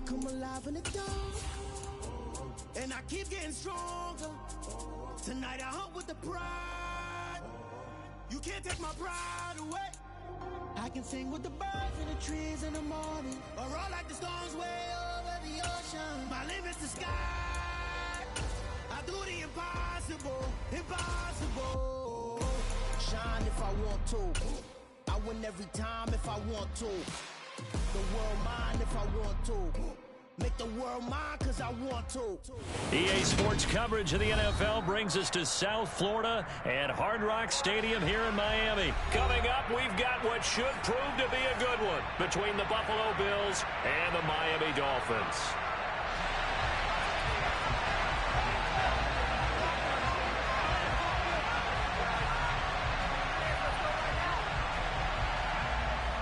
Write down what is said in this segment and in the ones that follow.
come alive in the dark, and I keep getting stronger. Tonight I hunt with the pride. You can't take my pride away. I can sing with the birds and the trees in the morning, or roll like the storms way over the ocean. My limit's the sky. I do the impossible, impossible. Shine if I want to. I win every time if I want to. The world mine if I want to. Make the world mine because I want to. EA Sports coverage of the NFL brings us to South Florida and Hard Rock Stadium here in Miami. Coming up, we've got what should prove to be a good one between the Buffalo Bills and the Miami Dolphins.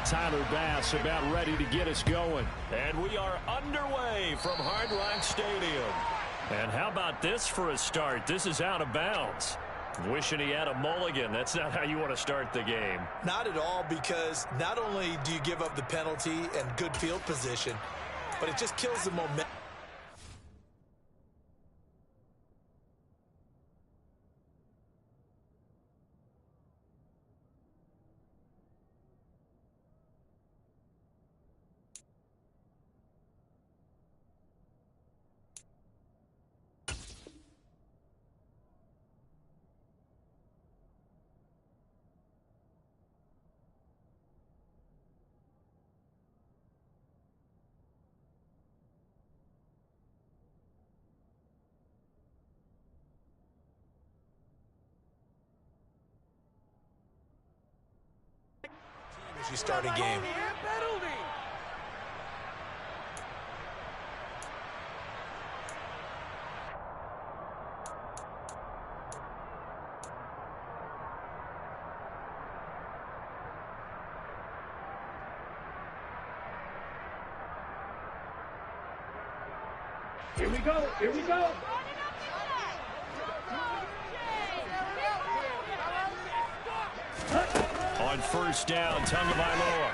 Tyler Bass about ready to get us going. And we are underway from Hard Rock Stadium. And how about this for a start? This is out of bounds. Wishing he had a mulligan. That's not how you want to start the game. Not at all, because not only do you give up the penalty and good field position, but it just kills the momentum. As you start a game. Here we go, here we go. On first down, Tagovailoa.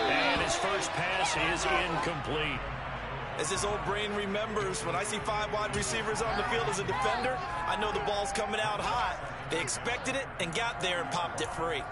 And his first pass is incomplete. As his old brain remembers, when I see 5 wide receivers on the field as a defender, I know the ball's coming out hot. They expected it and got there and popped it free.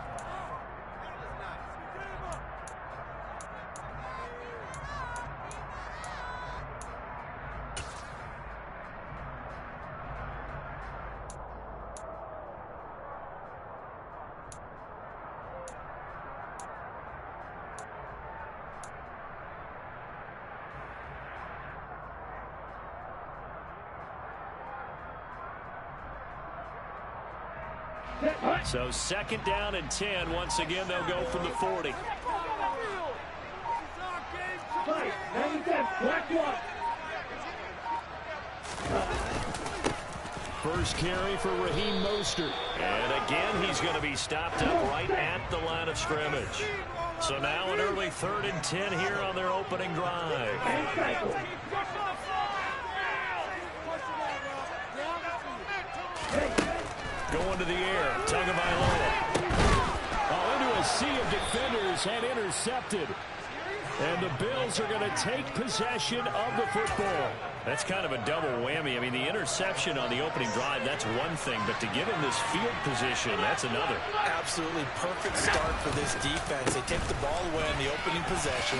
So second down and 10. Once again, they'll go from the 40. First carry for Raheem Mostert. And again, he's going to be stopped up right at the line of scrimmage. So now an early 3rd and 10 here on their opening drive. Going to the air, Tagovailoa. Into a sea of defenders and intercepted. And the Bills are going to take possession of the football. That's kind of a double whammy. I mean, the interception on the opening drive, that's one thing. But to give him this field position, that's another. Absolutely perfect start for this defense. They take the ball away in the opening possession.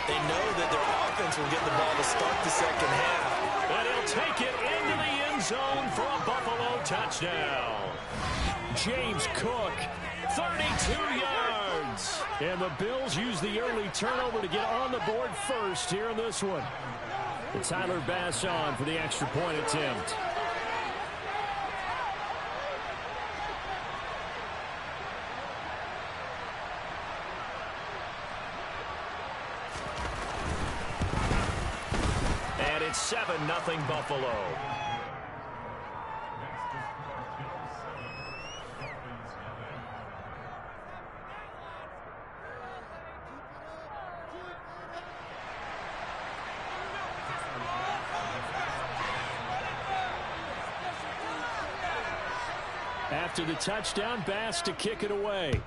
They know that their offense will get the ball to start the second half. And he'll take it into the end zone for a Buffalo touchdown. James Cook, 32 yards. And the Bills use the early turnover to get on the board first here in this one. And Tyler Bass on for the extra point attempt. And it's 7-0 Buffalo. After the touchdown, Bass to kick it away.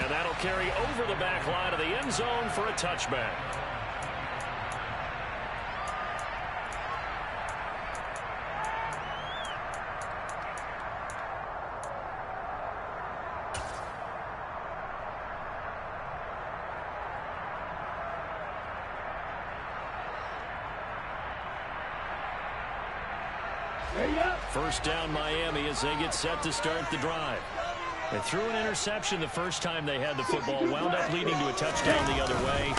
And that'll carry over the back line of the end zone for a touchback. First down Miami as they get set to start the drive. They threw an interception the first time they had the football, wound up leading to a touchdown the other way.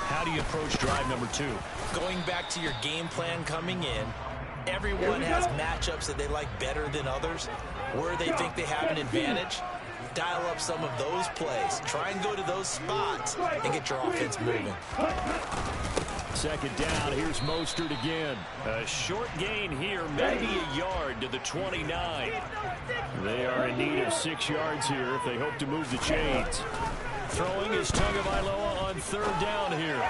How do you approach drive number 2? Going back to your game plan coming in, everyone has matchups that they like better than others. Where they think they have an advantage, dial up some of those plays. Try and go to those spots and get your offense moving. Second down, here's Mostert again. A short gain here, maybe a yard to the 29. They are in need of 6 yards here if they hope to move the chains. Throwing is Tagovailoa on third down here.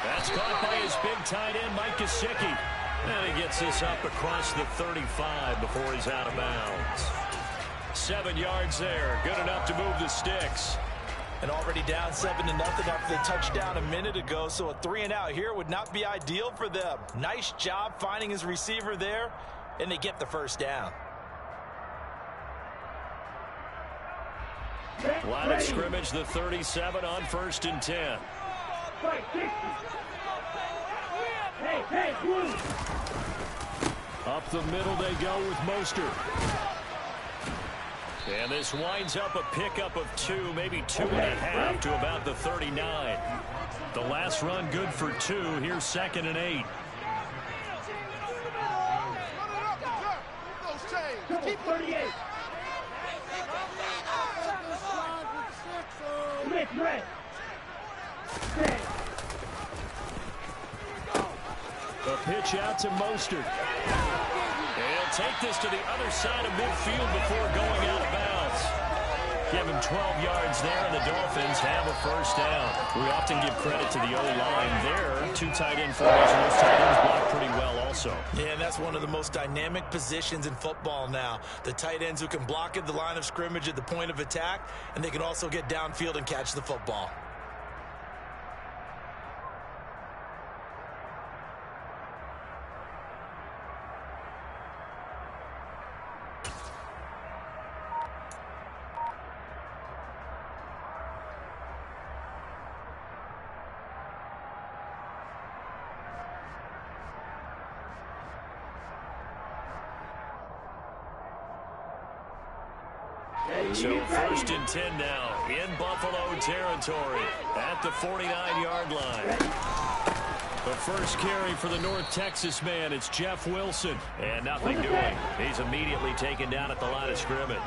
That's caught by his big tight end, Mike Gesicki. And he gets this up across the 35 before he's out of bounds. 7 yards there, good enough to move the sticks. And already down 7-0 after the touchdown a minute ago, so a 3-and-out here would not be ideal for them. Nice job finding his receiver there, and they get the first down. Line of scrimmage, the 37 on 1st and 10. Up the middle they go with Mostert. And this winds up a pickup of 2, maybe 2.5 to about the 39. The last run good for 2. Here's 2nd and 8. Keep 38. A pitch out to Mostert. He'll take this to the other side of midfield before going out of bounds. Give him 12 yards there, and the Dolphins have a first down. We often give credit to the O-line there. 2 tight end formation. Those tight ends block pretty well also. Yeah, and that's one of the most dynamic positions in football now. The tight ends who can block at the line of scrimmage at the point of attack, and they can also get downfield and catch the football. So 1st and 10 now in Buffalo territory at the 49-yard line. The first carry for the North Texas man, it's Jeff Wilson. And nothing doing. He's immediately taken down at the line of scrimmage.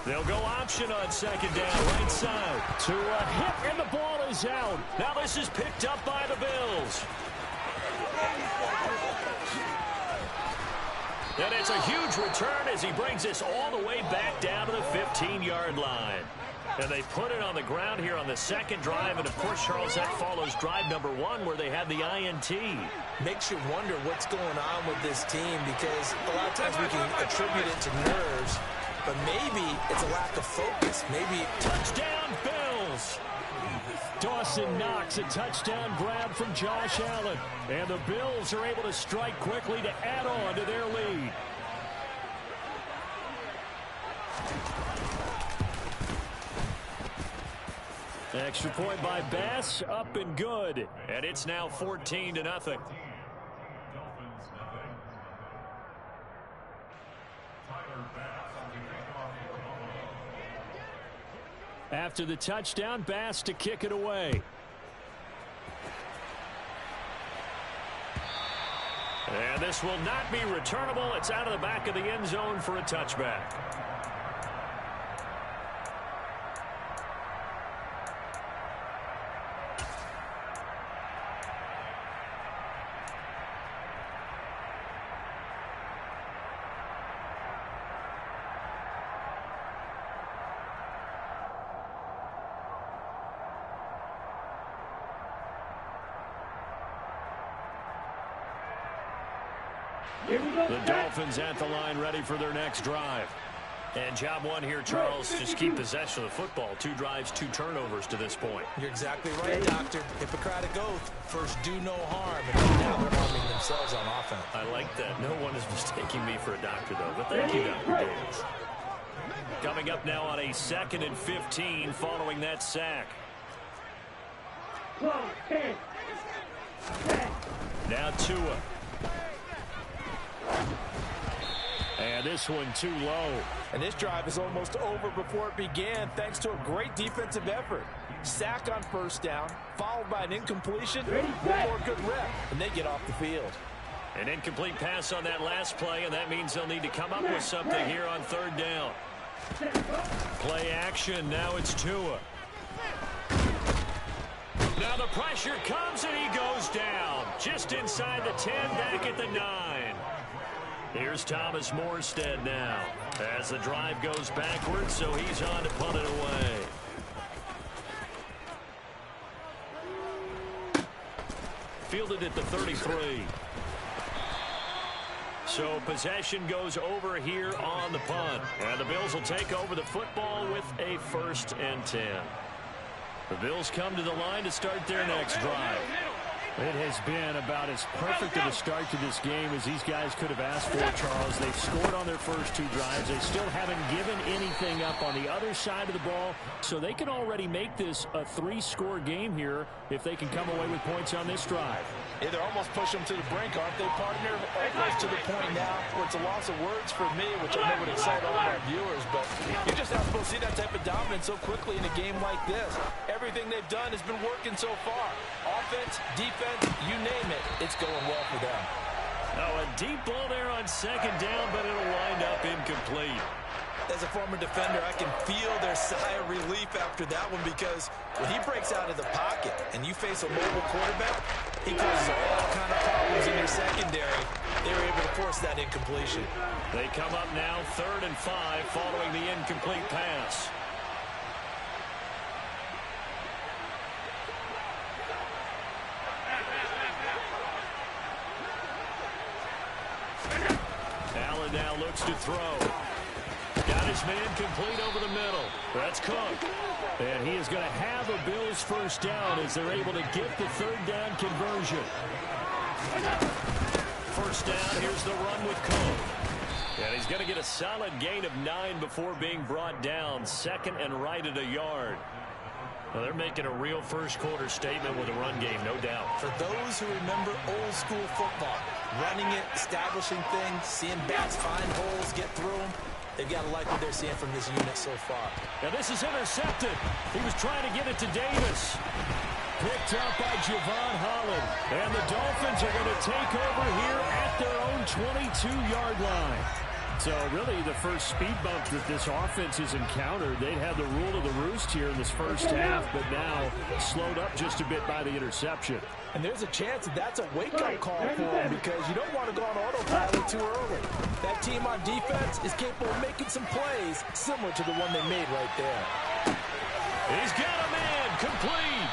They'll go option on 2nd down, right side. To a hit, and the ball is out. Now this is picked up by the Bills. And it's a huge return as he brings this all the way back down to the 15-yard line. And they put it on the ground here on the 2nd drive. And, of course, Charles, that follows drive number 1 where they had the INT. Makes you wonder what's going on with this team because a lot of times we can attribute it to nerves. But maybe it's a lack of focus. Maybe touchdown Bills. Dawson Knox, a touchdown grab from Josh Allen. And the Bills are able to strike quickly to add on to their lead. Extra point by Bass, up and good. And it's now 14-0. After the touchdown, Bass to kick it away. And this will not be returnable. It's out of the back of the end zone for a touchback. The Dolphins at the line ready for their next drive. And job one here, Charles, just keep possession of the football. 2 drives, 2 turnovers to this point. You're exactly right, Doctor. Hippocratic oath. First, do no harm. And now they're harming themselves on offense. I like that. No one is mistaking me for a doctor, though. But thank you, Dr. Davis. Coming up now on a 2nd and 15 following that sack. Now Tua. And this one too low. And this drive is almost over before it began, thanks to a great defensive effort. Sack on first down, followed by an incompletion, one more good rep, and they get off the field. An incomplete pass on that last play, and that means they'll need to come up with something here on 3rd down. Play action, now it's Tua. Now the pressure comes, and he goes down. Just inside the 10, back at the 9. Here's Thomas Morstead now as the drive goes backwards, so he's on to punt it away. Fielded at the 33. So possession goes over here on the punt. And the Bills will take over the football with a 1st and 10. The Bills come to the line to start their next drive. It has been about as perfect of a start to this game as these guys could have asked for, Charles. They've scored on their first 2 drives. They still haven't given anything up on the other side of the ball, so they can already make this a 3-score game here if they can come away with points on this drive. Yeah, they're almost pushing them to the brink, aren't they, partner? Almost to the point now where it's a loss of words for me, which I know would excite all of our viewers, but you're just not supposed to see that type of dominance so quickly in a game like this. Everything they've done has been working so far. Offense, defense, you name it, it's going well for them. Oh, a deep ball there on 2nd down, but it'll wind up incomplete. As a former defender, I can feel their sigh of relief after that one, because when he breaks out of the pocket and you face a mobile quarterback, he causes all kind of problems in your secondary. They were able to force that incompletion. They come up now 3rd and 5 following the incomplete pass. Allen now looks to throw. Got his man complete over the middle. That's Cook. And he is going to have a Bills 1st down as they're able to get the 3rd down conversion. 1st down, here's the run with Cook. And he's going to get a solid gain of 9 before being brought down. 2nd and right at a yard. Well, they're making a real first-quarter statement with a run game, no doubt. For those who remember old-school football, running it, establishing things, seeing backs find holes, get through them, they've got to like what they're seeing from this unit so far. Now this is intercepted. He was trying to get it to Davis. Picked up by Javon Holland. And the Dolphins are going to take over here at their own 22-yard line. So really the first speed bump that this offense has encountered, they'd had the rule of the roost here in this first half, but now slowed up just a bit by the interception. And there's a chance that that's a wake-up call for them, because you don't want to go on autopilot too early. That team on defense is capable of making some plays similar to the one they made right there. He's got a man complete.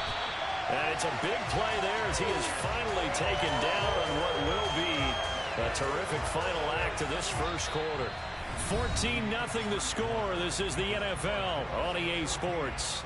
And it's a big play there as he is finally taken down on what will be a terrific final act of this first quarter. 14-0 the score. This is the NFL on EA Sports.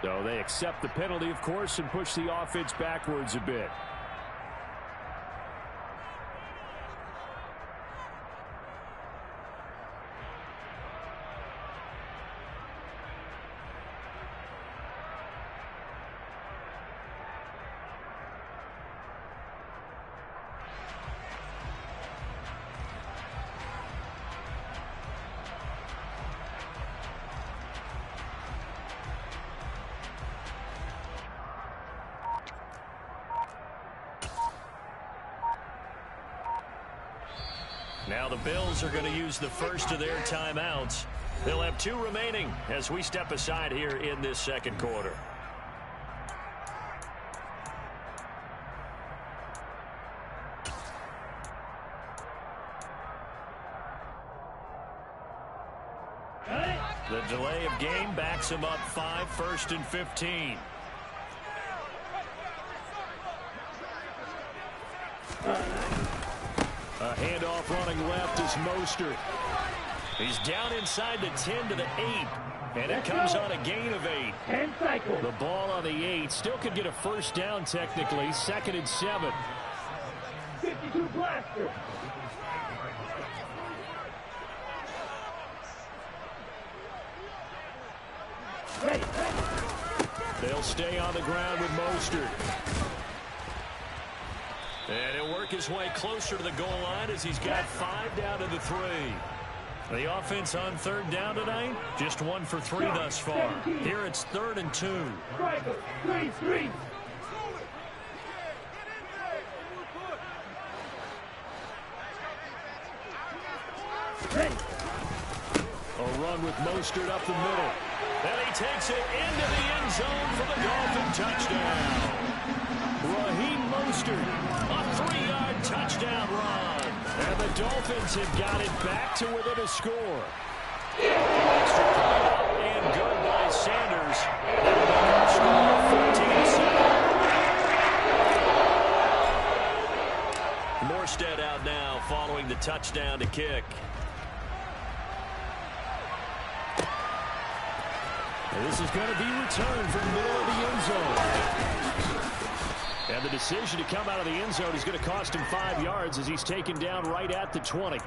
So they accept the penalty, of course, and push the offense backwards a bit. Now the Bills are going to use the first of their timeouts. They'll have 2 remaining as we step aside here in this second quarter. The delay of game backs him up 5, 1st and 15. A handoff running left is Mostert. He's down inside the 10 to the 8. And it comes on a gain of 8. The ball on the 8 still could get a first down technically. 2nd and 7. 52 blaster. They'll stay on the ground with Mostert. And he'll work his way closer to the goal line as he's got 5 down to the 3. The offense on 3rd down tonight, just 1 for 3 thus far. Here it's 3rd and 2. 3-3. A run with Mostert up the middle. And he takes it into the end zone for the Dolphin touchdown. Raheem Mostert, a 3-yard touchdown run. And the Dolphins have got it back to within a score. Mostert coming up and good by Sanders. Score 14-7. Morstead out now following the touchdown to kick. This is going to be returned from the middle of the end zone. And the decision to come out of the end zone is going to cost him 5 yards as he's taken down right at the 20.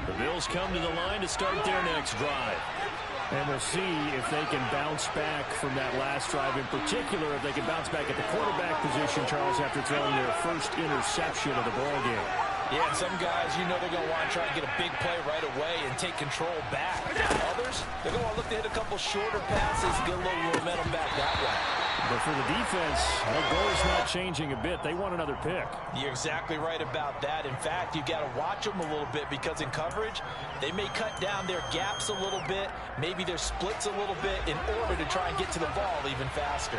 The Bills come to the line to start their next drive. And we'll see if they can bounce back from that last drive. In particular, if they can bounce back at the quarterback position, Charles, after throwing their first interception of the ballgame. Yeah, and some guys, you know they're going to want to try and get a big play right away and take control back. Others, they're going to look to hit a couple shorter passes, get a little momentum back that way. But for the defense, the goal is not changing a bit. They want another pick. You're exactly right about that. In fact, you've got to watch them a little bit because in coverage, they may cut down their gaps a little bit, maybe their splits a little bit in order to try and get to the ball even faster.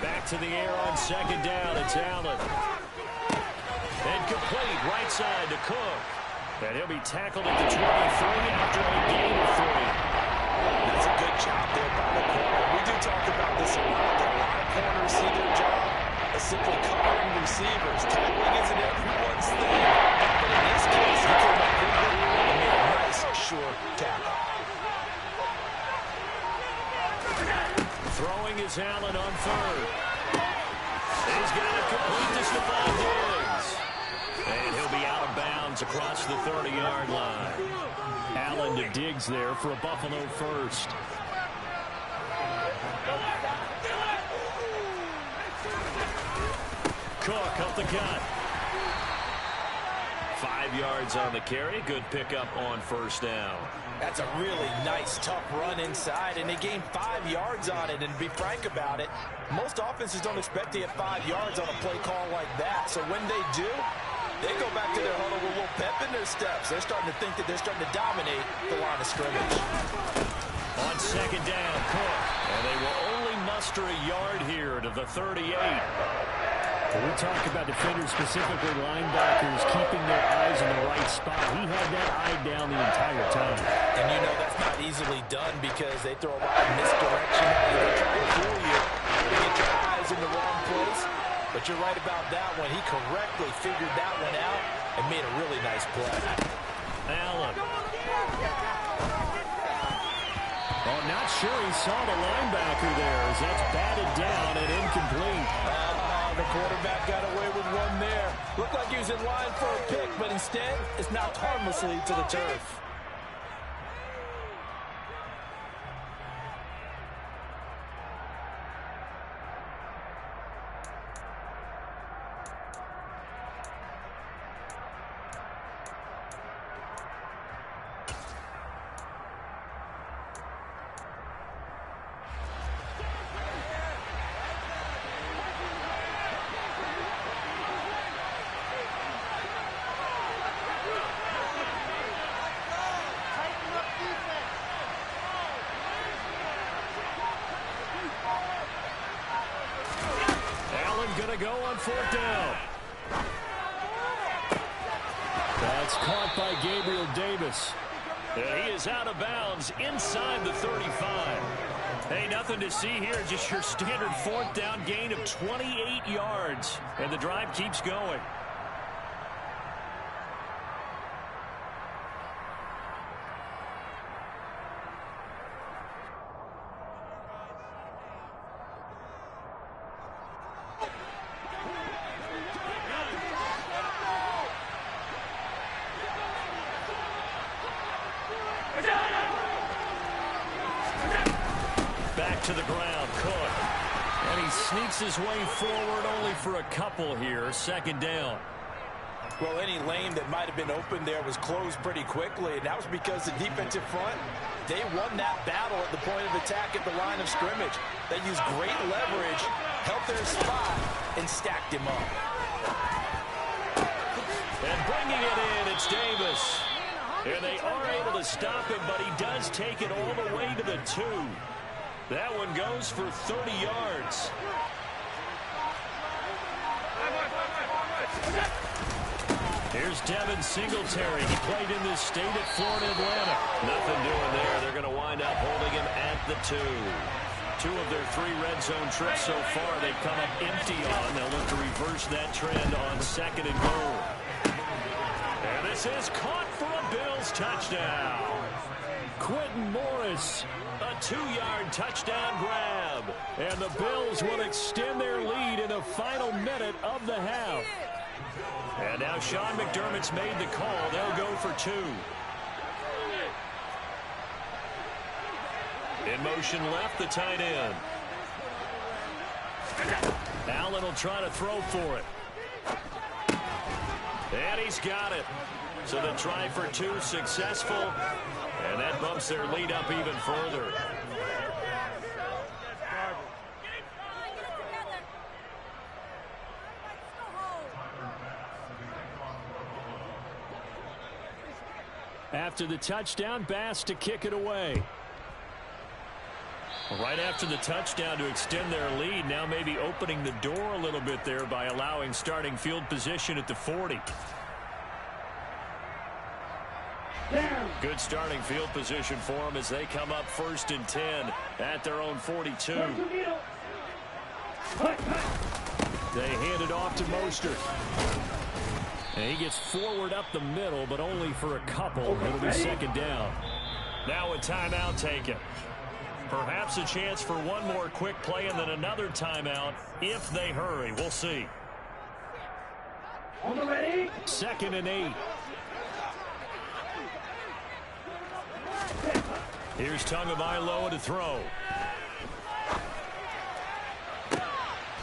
Back to the air on 2nd down. It's Allen. And complete right side to Cook. And he'll be tackled at the 23 after a gain of 3. That's a good job there by the corner. We do talk about this a lot. That a lot of corners see their job as simply covering receivers. Tackling isn't everyone's thing. But in this case, he came up quickly and made a nice, sure tackle. Throwing is Allen on 3rd. He's got it complete to Stephon Diggs. And he'll be out of bounds across the 30-yard line. Allen to Diggs there for a Buffalo first. Cook up the gut. 5 yards on the carry. Good pickup on 1st down. That's a really nice, tough run inside, and they gained 5 yards on it. And to be frank about it, most offenses don't expect to get 5 yards on a play call like that. So when they do, they go back to their huddle with a little pep in their steps. They're starting to think that they're starting to dominate the line of scrimmage. On 2nd down, Cook. And they will only muster a yard here to the 38. When we talk about defenders, specifically linebackers, keeping their eyes in the right spot, he had that eye down the entire time. And you know that's not easily done because they throw a lot of misdirection at you. They try to fool you. You get your eyes in the wrong place. But you're right about that one. He correctly figured that one out and made a really nice play. Allen. Oh, not sure he saw the linebacker there as that's batted down and incomplete. The quarterback got away with one there. Looked like he was in line for a pick, but instead it's knocked harmlessly to the turf. go on 4th down. That's caught by Gabriel Davis. And he is out of bounds inside the 35. Hey, nothing to see here. Just your standard 4th down gain of 28 yards. And the drive keeps going. Back to the ground, Cook. And he sneaks his way forward only for a couple here. 2nd down. Well, any lane that might have been open there was closed pretty quickly, and that was because the defensive front, they won that battle at the point of attack at the line of scrimmage. They used great leverage, held their spot, and stacked him up. And bringing it in, it's Davis. And they are able to stop him, but he does take it all the way to the 2. That one goes for 30 yards. Here's Devin Singletary. He played in this state at Florida Atlanta. Nothing doing there. They're going to wind up holding him at the 2. 2 of their 3 red zone trips so far they've come up empty on. They'll look to reverse that trend on 2nd and goal. And this is caught for a Bills touchdown. Quentin Morris, a 2-yard touchdown grab. And the Bills will extend their lead in the final minute of the half. And now Sean McDermott's made the call. They'll go for 2. In motion left, the tight end. Allen will try to throw for it. And he's got it. So the try for 2 successful. And that bumps their lead up even further. After the touchdown, Bass to kick it away. Right after the touchdown to extend their lead, now maybe opening the door a little bit there by allowing starting field position at the 40. Good starting field position for them as they come up 1st and 10 at their own 42. They hand it off to Mostert. And he gets forward up the middle, but only for a couple. It'll be 2nd down. Now a timeout taken. Perhaps a chance for one more quick play and then another timeout if they hurry. We'll see. 2nd and 8. Here's Tagovailoa to throw.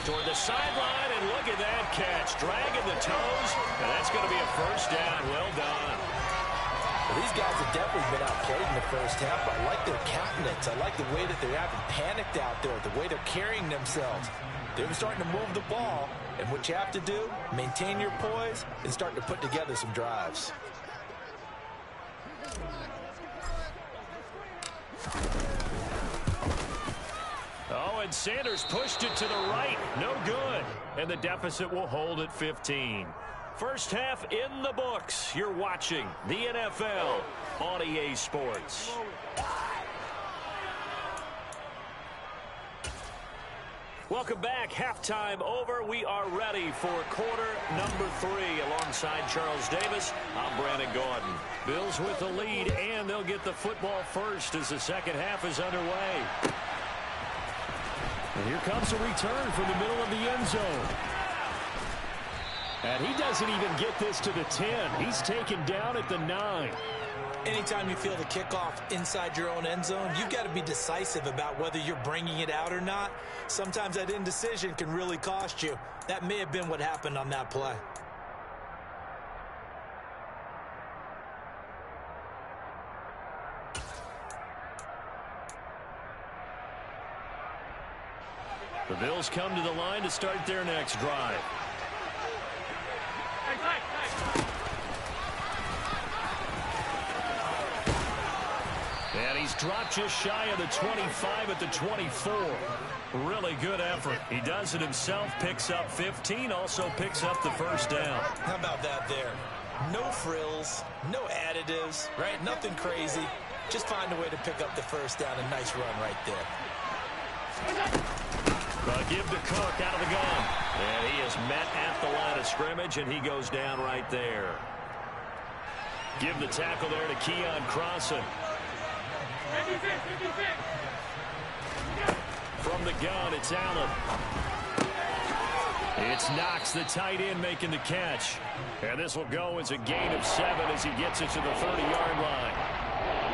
Toward the sideline, and look at that catch. Dragging the toes, and that's going to be a 1st down. Well done. Well, these guys have definitely been outplayed in the 1st half. I like their countenance. I like the way that they're having panicked out there, the way they're carrying themselves. They're starting to move the ball, and what you have to do, maintain your poise and start to put together some drives. Oh, and Sanders pushed it to the right. No good. And the deficit will hold at 15. 1st half in the books. You're watching the NFL on EA Sports. Welcome back. Halftime over. We are ready for quarter number 3. Alongside Charles Davis, I'm Brandon Gordon. Bills with the lead, and they'll get the football first as the 2nd half is underway. And here comes a return from the middle of the end zone. And he doesn't even get this to the 10. He's taken down at the 9. Anytime you feel the kickoff inside your own end zone, you've got to be decisive about whether you're bringing it out or not. Sometimes that indecision can really cost you. That may have been what happened on that play. The Bills come to the line to start their next drive. And he he's dropped just shy of the 25 at the 24. Really good effort. He does it himself, picks up 15, also picks up the first down. How about that there? No frills, no additives, right? Nothing crazy. Just find a way to pick up the first down. A nice run right there. Give to Cook out of the gun. And he is met at the line of scrimmage, and he goes down right there. Give the tackle there to Keon Crossan. From the gun, it's Allen. It's Knox, the tight end, making the catch. And this will go as a gain of 7 as he gets it to the 30-yard line.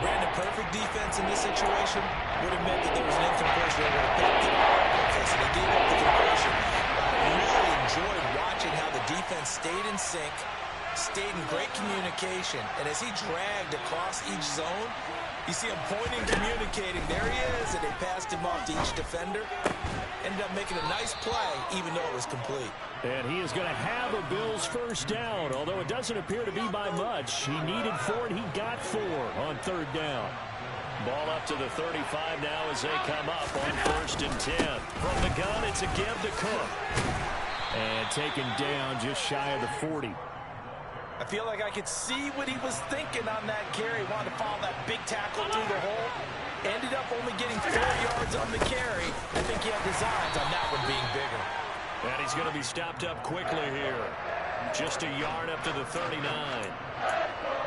Brandon, perfect defense in this situation would have meant that there was an incompletion. They would have picked it off. So they gave up the completion. I really enjoyed watching how the defense stayed in sync, stayed in great communication, and as he dragged across each zone, you see him pointing, communicating. There he is, and they passed him off to each defender. Ended up making a nice play, even though it was complete. And he is going to have a Bills first down, although it doesn't appear to be by much. He needed 4, and he got 4 on 3rd down. Ball up to the 35 now as they come up on 1st and 10. From the gun, it's a give to Cook. And taken down just shy of the 40. I feel like I could see what he was thinking on that carry. He wanted to follow that big tackle through the hole. Ended up only getting 4 yards on the carry. I think he had designs on that one being bigger. And he's going to be stopped up quickly here. Just a yard up to the 39.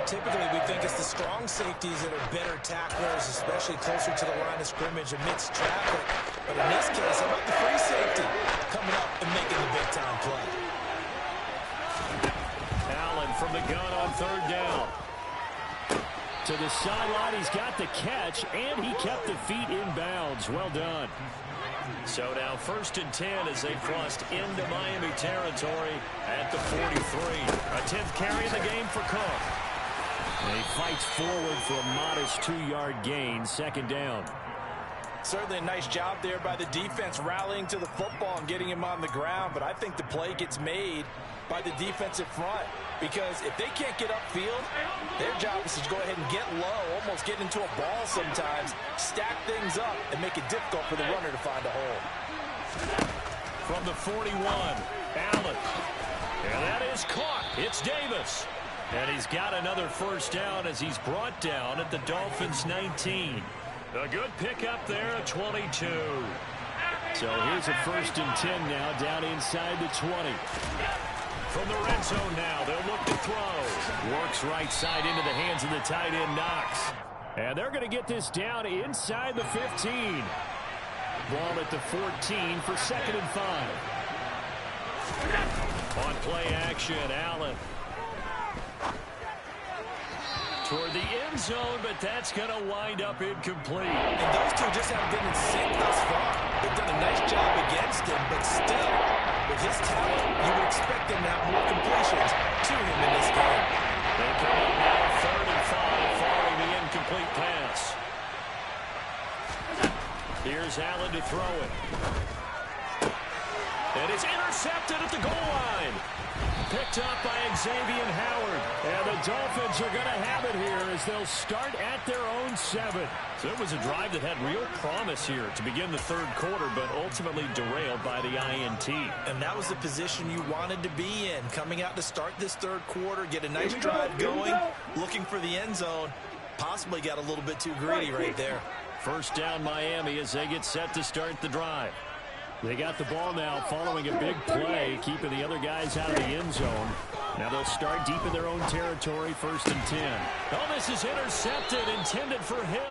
Typically, we think it's the strong safeties that are better tacklers, especially closer to the line of scrimmage amidst traffic. But in this case, how about the free safety coming up and making the big-time play? Allen from the gun on 3rd down. To the sideline, he's got the catch, and he kept the feet in bounds. Well done. So now 1st and 10 as they crossed into Miami territory at the 43. A 10th carry in the game for Cook. And he fights forward for a modest 2-yard gain, 2nd down. Certainly a nice job there by the defense rallying to the football and getting him on the ground, but I think the play gets made by the defensive front, because if they can't get upfield, their job is to go ahead and get low, almost get into a ball sometimes, stack things up, and make it difficult for the runner to find a hole. From the 41, Allen. And that is caught. It's Davis. And he's got another first down as he's brought down at the Dolphins' 19. A good pickup there at 22. So here's a 1st and 10 now down inside the 20. From the red zone now, they'll look to throw. Works right side into the hands of the tight end, Knox. And they're going to get this down inside the 15. Ball at the 14 for 2nd and 5. On play action, Allen. Toward the end zone, but that's going to wind up incomplete. And those two just haven't been in sync thus far. They've done a nice job against him, but still, with his talent, you would expect him to have more completions to him in this game. They come up now 3rd and 5 following the incomplete pass. Here's Allen to throw it. And it's intercepted at the goal line. Picked up by Xavier Howard. And the Dolphins are going to have it here as they'll start at their own 7. So it was a drive that had real promise here to begin the 3rd quarter, but ultimately derailed by the INT. And that was the position you wanted to be in, coming out to start this 3rd quarter, get a nice drive going, looking for the end zone. Possibly got a little bit too greedy right there. First down Miami as they get set to start the drive. They got the ball now following a big play, keeping the other guys out of the end zone. Now they'll start deep in their own territory, 1st and 10. Oh, this is intercepted, intended for him.